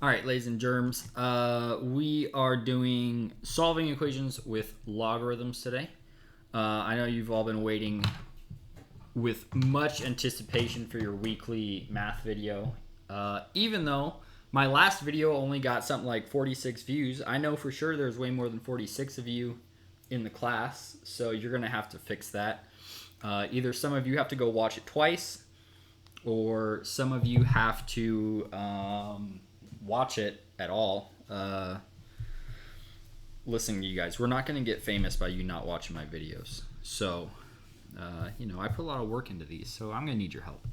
All right, ladies and germs, we are doing solving equations with logarithms today. I know you've all been waiting with much anticipation for your weekly math video. Even though my last video only got something like 46 views, I know for sure there's way more than 46 of you in the class, so you're going to have to fix that. Either some of you have to go watch it twice, or some of you have to watch it at all. Listening to you guys, we're not going to get famous by you not watching my videos. So, I put a lot of work into these, so I'm going to need your help.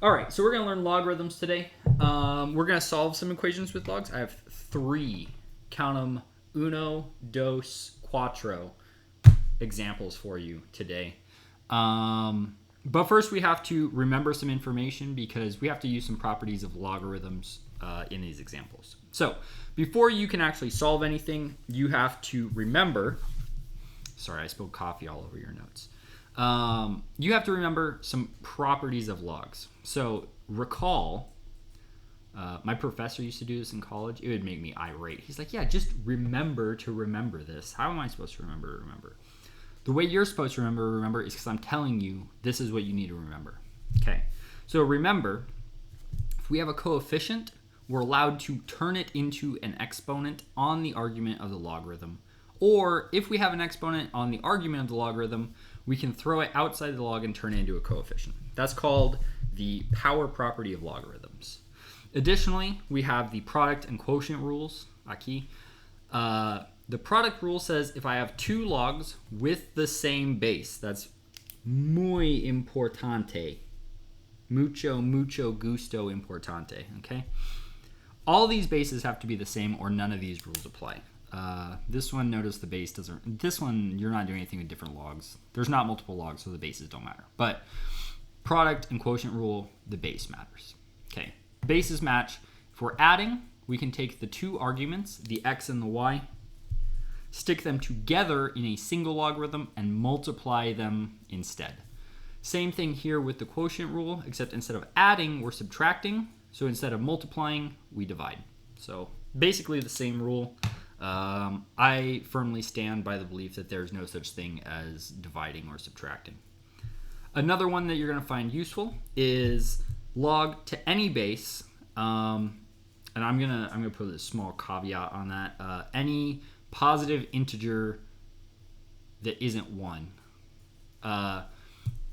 All right, so we're going to learn logarithms today. We're going to solve some equations with logs. I have 3, count them, uno, dos, cuatro examples for you today. But first we have to remember some information because we have to use some properties of logarithms in these examples. So before you can actually solve anything, you have to remember, sorry, I spilled coffee all over your notes. You have to remember some properties of logs. So recall, my professor used to do this in college. It would make me irate. He's like, yeah, just remember to remember this. How am I supposed to remember? The way you're supposed to remember is because I'm telling you this is what you need to remember. Okay, so remember, if we have a coefficient, we're allowed to turn it into an exponent on the argument of the logarithm. Or if we have an exponent on the argument of the logarithm, we can throw it outside the log and turn it into a coefficient. That's called the power property of logarithms. Additionally, we have the product and quotient rules, aquí. The product rule says if I have 2 logs with the same base, that's muy importante. Mucho gusto importante, okay? All these bases have to be the same or none of these rules apply. This one, notice the base doesn't, this one, you're not doing anything with different logs. There's not multiple logs, so the bases don't matter. But product and quotient rule, the base matters. Okay, bases match. If we're adding, we can take the 2 arguments, the x and the y, stick them together in a single logarithm and multiply them instead. Same thing here with the quotient rule, except instead of adding, we're subtracting. So instead of multiplying, we divide. So basically the same rule. I firmly stand by the belief that there's no such thing as dividing or subtracting. Another one that you're going to find useful is log to any base. And I'm gonna put a small caveat on that. Any positive integer that isn't 1.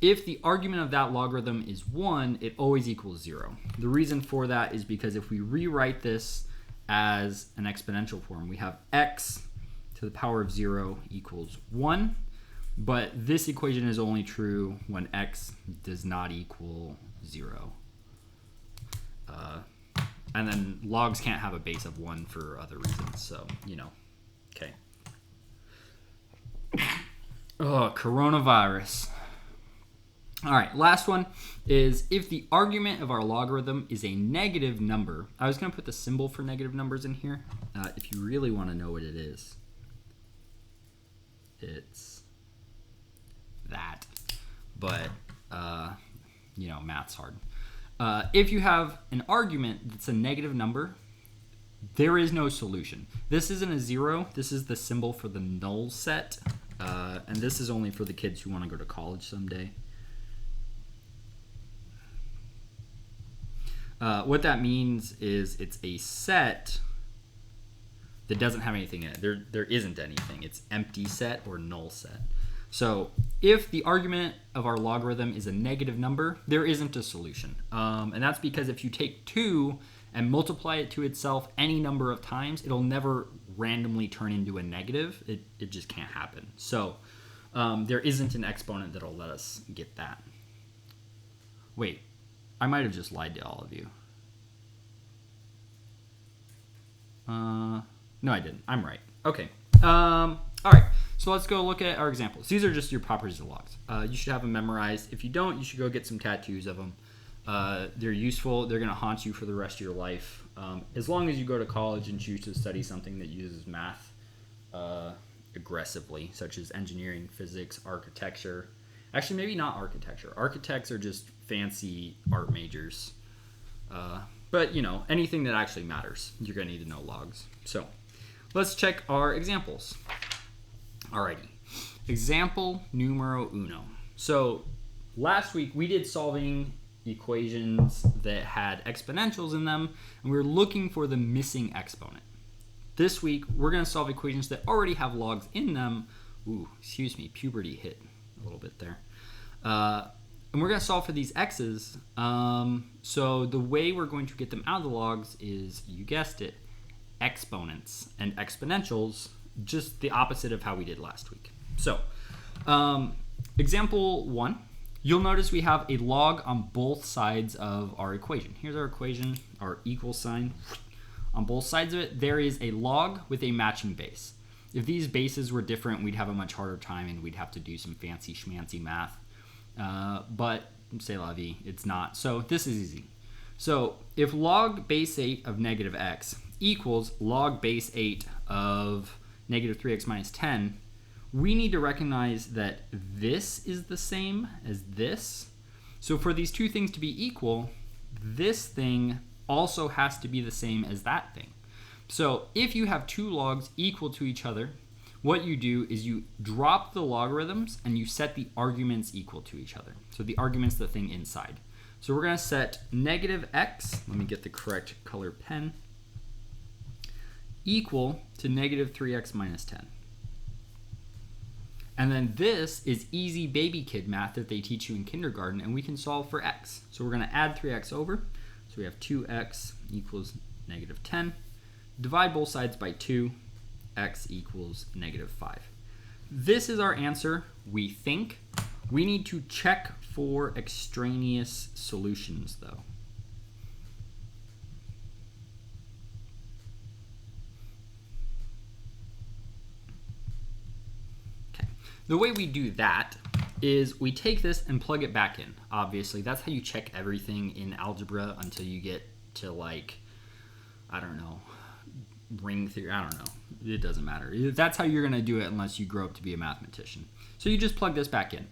If the argument of that logarithm is 1, it always equals 0. The reason for that is because if we rewrite this as an exponential form, we have x to the power of 0 equals 1, but this equation is only true when x does not equal 0. And then logs can't have a base of 1 for other reasons, so, okay. Oh, coronavirus. All right, last one is if the argument of our logarithm is a negative number. I was going to put the symbol for negative numbers in here. If you really want to know what it is, it's that. But, math's hard. If you have an argument that's a negative number, there is no solution. This isn't a 0. This is the symbol for the null set. And this is only for the kids who want to go to college someday. What that means is it's a set that doesn't have anything in it. There isn't anything. It's empty set or null set. So if the argument of our logarithm is a negative number, there isn't a solution. And that's because if you take 2 and multiply it to itself any number of times, it'll never randomly turn into a negative. It just can't happen. So there isn't an exponent that'll let us get that. Wait, I might have just lied to all of you. No, I didn't. I'm right. Okay. All right. So let's go look at our examples. These are just your properties of logs. You should have them memorized. If you don't, you should go get some tattoos of them. They're useful. They're going to haunt you for the rest of your life. As long as you go to college and choose to study something that uses math aggressively, such as engineering, physics, architecture. Actually, maybe not architecture. Architects are just fancy art majors. But, you know, anything that actually matters, you're going to need to know logs. So let's check our examples. Alrighty. Example numero uno. So last week we did solving equations that had exponentials in them, and we were looking for the missing exponent. This week we're going to solve equations that already have logs in them. Ooh, excuse me, puberty hit a little bit there. And we're going to solve for these x's. So the way we're going to get them out of the logs is, you guessed it, exponents and exponentials, just the opposite of how we did last week. So example 1, you'll notice we have a log on both sides of our equation. Here's our equation, our equal sign. On both sides of it, there is a log with a matching base. If these bases were different, we'd have a much harder time and we'd have to do some fancy schmancy math. But c'est la vie, it's not. So this is easy. So if log base 8 of negative x equals log base 8 of negative 3x minus 10, we need to recognize that this is the same as this. So for these two things to be equal, this thing also has to be the same as that thing. So if you have two logs equal to each other, what you do is you drop the logarithms and you set the arguments equal to each other. So the argument's the thing inside. So we're going to set negative x, let me get the correct color pen, equal to negative 3x minus 10. And then this is easy baby kid math that they teach you in kindergarten, and we can solve for x. So we're going to add 3x over. So we have 2x equals negative 10. Divide both sides by 2. X equals negative 5. This is our answer, we think. We need to check for extraneous solutions, though. Okay. The way we do that is we take this and plug it back in. Obviously, that's how you check everything in algebra until you get to, like, I don't know, ring theory, I don't know. It doesn't matter. That's how you're going to do it unless you grow up to be a mathematician. So you just plug this back in.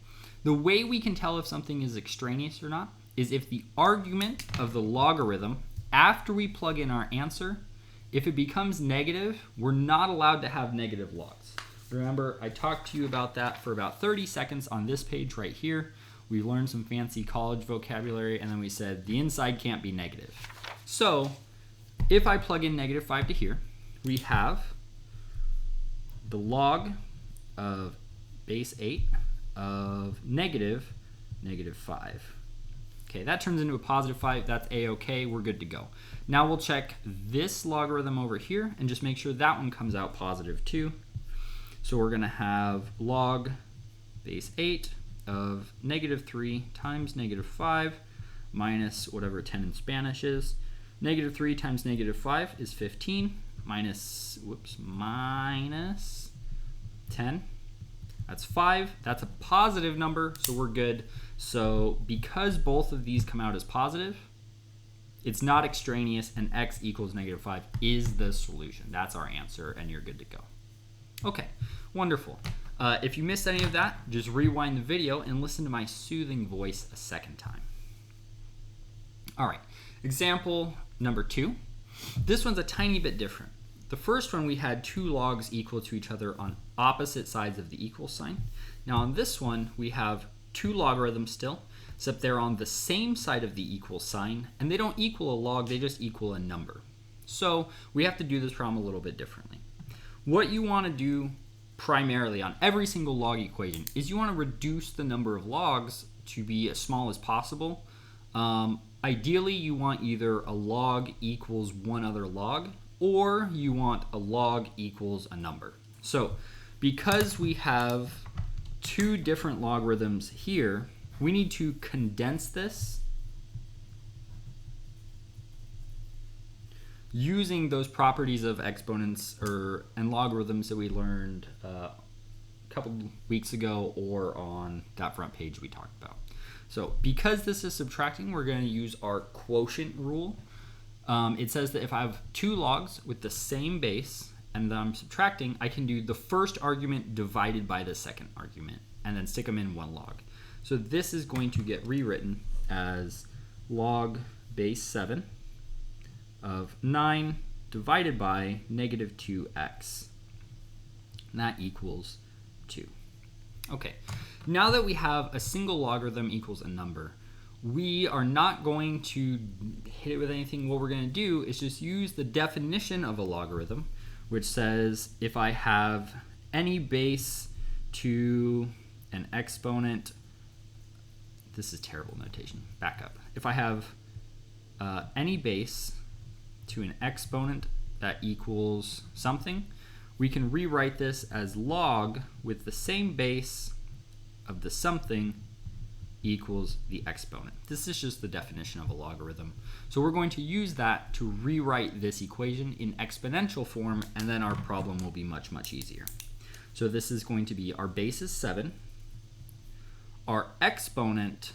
The way we can tell if something is extraneous or not is if the argument of the logarithm, after we plug in our answer, if it becomes negative, we're not allowed to have negative logs. Remember, I talked to you about that for about 30 seconds on this page right here. We learned some fancy college vocabulary, and then we said the inside can't be negative. So if I plug in negative 5 to here, we have the log of base 8 of negative 5. Okay, that turns into a positive 5. That's a-okay. We're good to go. Now we'll check this logarithm over here and just make sure that one comes out positive too. So we're going to have log base 8 of negative 3 times negative 5 minus whatever 10 in Spanish is. Negative 3 times negative 5 is 15 minus 10. That's 5. That's a positive number, so we're good. So because both of these come out as positive, it's not extraneous, and x equals negative 5 is the solution. That's our answer, and you're good to go. Okay, wonderful. If you missed any of that, just rewind the video and listen to my soothing voice a second time. All right, example number 2. This one's a tiny bit different. The first one, we had two logs equal to each other on opposite sides of the equal sign. Now on this one, we have two logarithms still, except they're on the same side of the equal sign, and they don't equal a log, they just equal a number. So we have to do this problem a little bit differently. What you want to do primarily on every single log equation is you want to reduce the number of logs to be as small as possible. Ideally, you want either a log equals one other log, or you want a log equals a number. So because we have two different logarithms here, we need to condense this using those properties of exponents and logarithms that we learned a couple weeks ago or on that front page we talked about. So because this is subtracting, we're going to use our quotient rule. It says that if I have two logs with the same base and then I'm subtracting, I can do the first argument divided by the second argument and then stick them in one log. So this is going to get rewritten as log base 7 of 9 divided by negative 2x. And that equals 2. Okay, now that we have a single logarithm equals a number, we are not going to hit it with anything. What we're going to do is just use the definition of a logarithm, which says if I have any base to an exponent, this is terrible notation, back up. If I have any base to an exponent that equals something, we can rewrite this as log with the same base of the something equals the exponent. This is just the definition of a logarithm. So we're going to use that to rewrite this equation in exponential form, and then our problem will be much, much easier. So this is going to be our base is 7. Our exponent,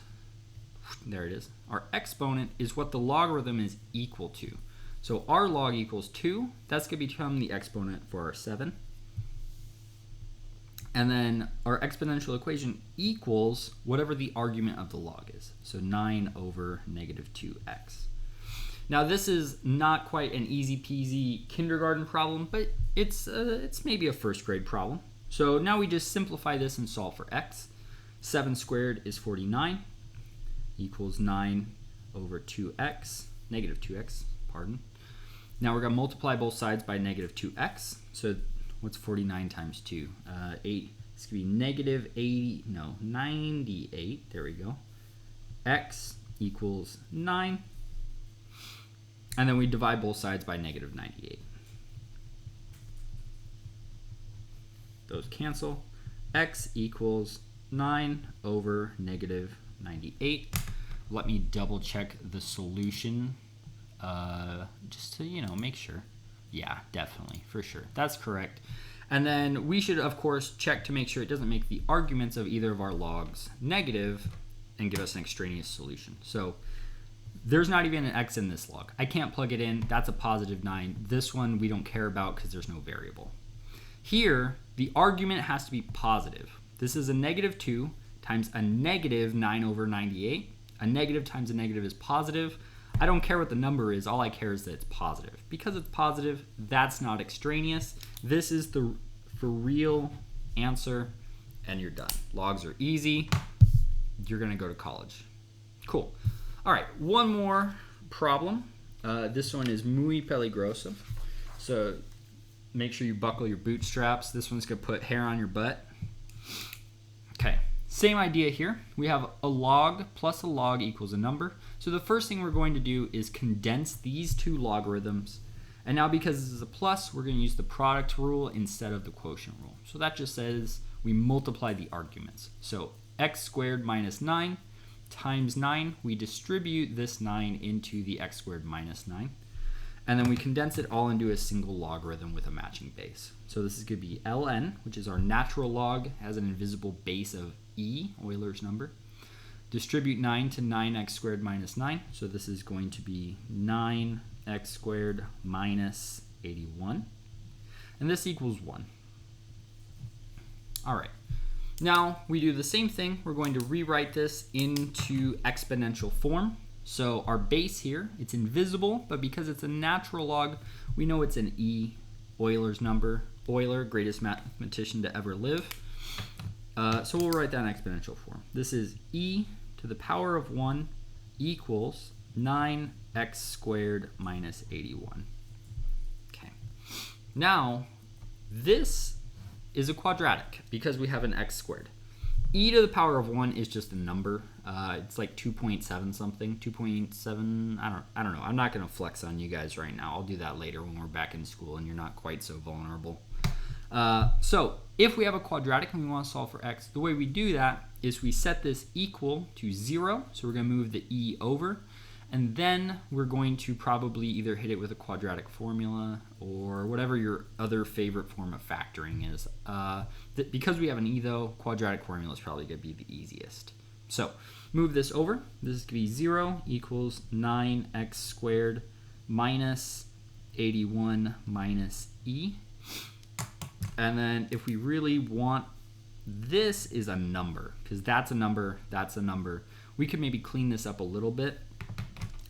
there it is, our exponent is what the logarithm is equal to. So our log equals 2. That's going to become the exponent for our 7. And then our exponential equation equals whatever the argument of the log is. So 9 over negative 2x. Now this is not quite an easy peasy kindergarten problem, but it's maybe a first grade problem. So now we just simplify this and solve for x. 7 squared is 49 equals 9 over 2x, negative 2x, pardon. Now we're going to multiply both sides by negative 2x. So what's 49 times 2? 8. It's going to be negative 98. There we go. X equals 9. And then we divide both sides by negative 98. Those cancel. X equals 9 over negative 98. Let me double check the solution just to, make sure. Yeah, definitely, for sure. That's correct. And then we should, of course, check to make sure it doesn't make the arguments of either of our logs negative and give us an extraneous solution. So there's not even an x in this log. I can't plug it in. That's a positive 9. This one we don't care about because there's no variable. Here, the argument has to be positive. This is a negative 2 times a negative 9 over 98. A negative times a negative is positive. I don't care what the number is. All I care is that it's positive. Because it's positive, that's not extraneous. This is the for real answer, and you're done. Logs are easy. You're going to go to college. Cool. All right, one more problem. This one is muy peligroso. So make sure you buckle your bootstraps. This one's going to put hair on your butt. Okay, same idea here. We have a log plus a log equals a number. So the first thing we're going to do is condense these two logarithms. And now because this is a plus, we're going to use the product rule instead of the quotient rule. So that just says we multiply the arguments. So x squared minus 9 times 9, we distribute this 9 into the x squared minus 9. And then we condense it all into a single logarithm with a matching base. So this is going to be ln, which is our natural log, has an invisible base of e, Euler's number. Distribute 9 to 9x squared minus 9. So this is going to be 9x squared minus 81. And this equals 1. All right. Now we do the same thing. We're going to rewrite this into exponential form. So our base here, it's invisible, but because it's a natural log, we know it's an e, Euler's number. Euler, greatest mathematician to ever live. So we'll write that in exponential form. This is e to the power of 1 equals 9x squared minus 81. Okay. Now, this is a quadratic because we have an x squared. E to the power of 1 is just a number. It's like 2.7 something, 2.7, I don't know. I'm not going to flex on you guys right now. I'll do that later when we're back in school and you're not quite so vulnerable. So if we have a quadratic and we want to solve for x, the way we do that is we set this equal to 0. So we're going to move the e over. And then we're going to probably either hit it with a quadratic formula or whatever your other favorite form of factoring is. Because we have an e though, quadratic formula is probably going to be the easiest. So move this over. This is going to be 0 equals 9x squared minus 81 minus e. And then if we really want, this is a number, because that's a number, we could maybe clean this up a little bit.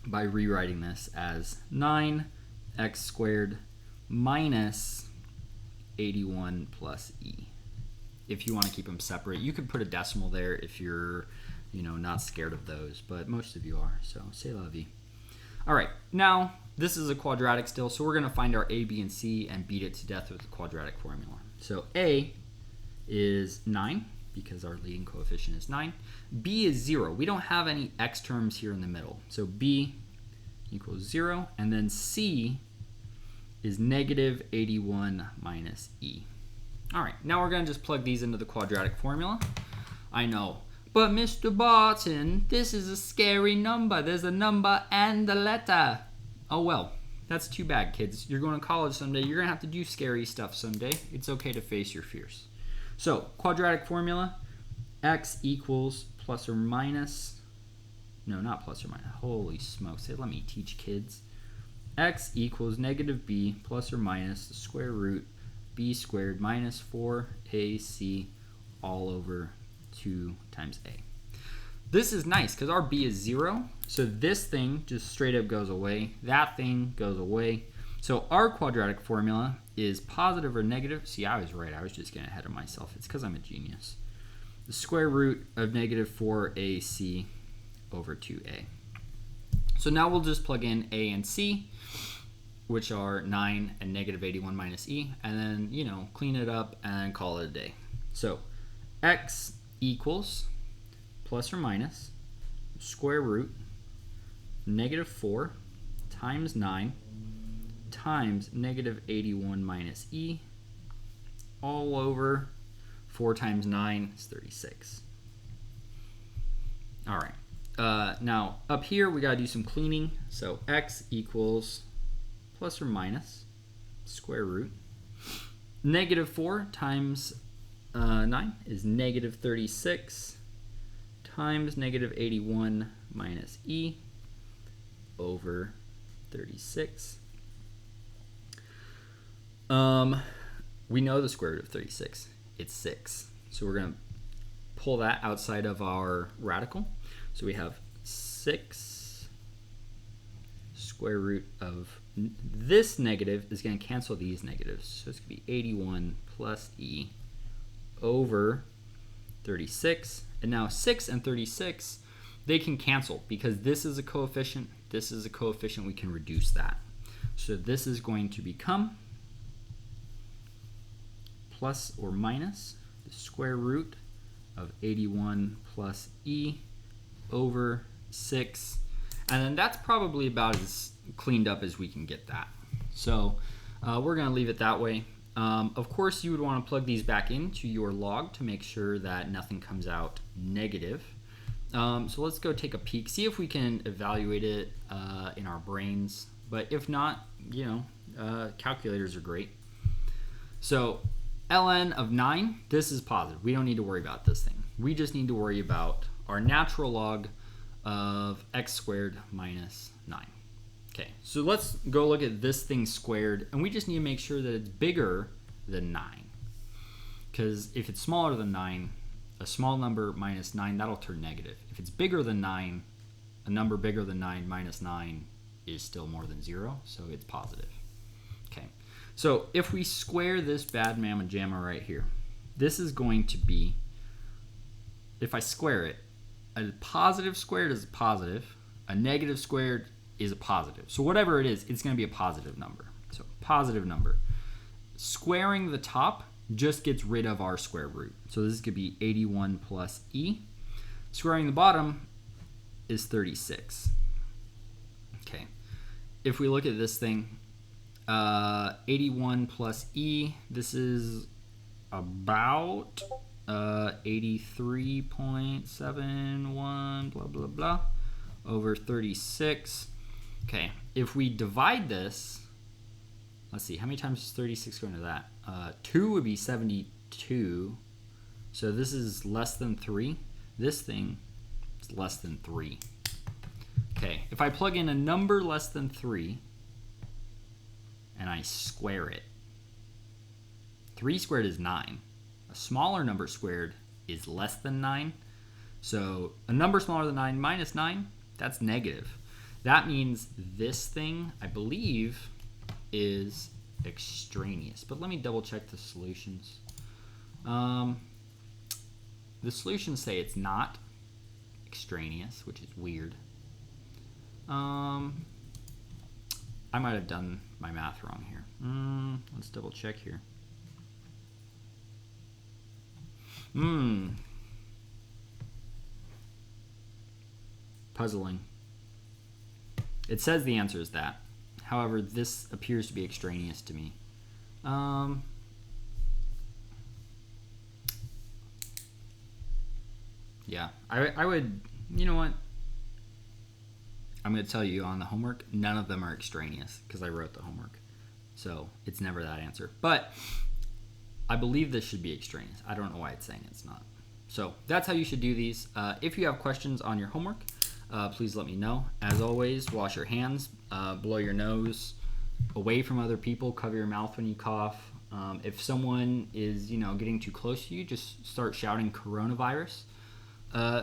by rewriting this as 9x squared minus 81 plus e. If you want to keep them separate, you could put a decimal there if you're, not scared of those, but most of you are, so c'est la vie. All right, now this is a quadratic still, so we're going to find our a, b, and c and beat it to death with the quadratic formula. So a is 9, because our leading coefficient is 9. B is 0. We don't have any x terms here in the middle, so b equals 0, and then c is negative 81 minus e. All right, now we're going to just plug these into the quadratic formula. I know, but Mr. Barton, this is a scary number. There's a number and a letter. Oh well, that's too bad, kids. You're going to college someday. You're going to have to do scary stuff someday. It's okay to face your fears. So, quadratic formula, x equals plus or minus, no, not plus or minus. Holy smokes, let me teach kids. X equals negative b plus or minus the square root b squared minus 4ac all over 2 times a. This is nice because our b is 0, so this thing just straight up goes away. That thing goes away. So our quadratic formula is positive or negative. See, I was right. I was just getting ahead of myself. It's because I'm a genius. The square root of negative 4ac over 2a. So now we'll just plug in a and c, which are 9 and negative 81 minus e, and then, clean it up and call it a day. So x equals plus or minus square root negative 4 times 9 times negative 81 minus e all over 4 times 9 is 36. All right. Now up here we got to do some cleaning. So x equals plus or minus square root negative 4 times 9 is negative 36 times negative 81 minus e over 36. We know the square root of 36. It's 6. So we're going to pull that outside of our radical. So we have 6 square root of this negative is going to cancel these negatives. So it's going to be 81 plus e over 36. And now 6 and 36, they can cancel because this is a coefficient, this is a coefficient, we can reduce that. So this is going to become plus or minus the square root of 81 plus e over 6. And then that's probably about as cleaned up as we can get that. So we're going to leave it that way. Of course, you would want to plug these back into your log to make sure that nothing comes out negative. So let's go take a peek, see if we can evaluate it in our brains. But if not, calculators are great. So ln of 9, this is positive. We don't need to worry about this thing. We just need to worry about our natural log of x squared minus 9. Okay, so let's go look at this thing squared, and we just need to make sure that it's bigger than 9. Because if it's smaller than 9, a small number minus 9, that'll turn negative. If it's bigger than 9, a number bigger than 9 minus 9 is still more than 0, so it's positive. Okay, so if we square this bad mamma jamma right here, this is going to be, if I square it, a positive squared is a positive, a negative squared is a positive. So whatever it is, it's going to be a positive number. So positive number. Squaring the top just gets rid of our square root. So this could be 81 plus e. Squaring the bottom is 36. Okay. If we look at this thing, 81 plus e, this about 83.71 blah blah blah over 36. Okay, if we divide this, let's see, how many times is 36 going to that? 2 would be 72. So this is less than 3. This thing is less than 3. Okay, if I plug in a number less than 3 and I square it, 3 squared is 9. A smaller number squared is less than 9. So a number smaller than 9 minus 9, that's negative. That means this thing, I believe, is extraneous. But let me double check the solutions. The solutions say it's not extraneous, which is weird. I might have done my math wrong here. Let's double check here. Puzzling. It says the answer is that. However, this appears to be extraneous to me. Yeah, I would, you know what? I'm going to tell you on the homework, none of them are extraneous because I wrote the homework. So it's never that answer. But I believe this should be extraneous. I don't know why it's saying it's not. So that's how you should do these. If you have questions on your homework, please let me know. As always, wash your hands, blow your nose away from other people, cover your mouth when you cough. If someone is, getting too close to you, just start shouting coronavirus.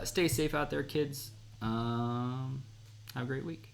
Stay safe out there, kids. Have a great week.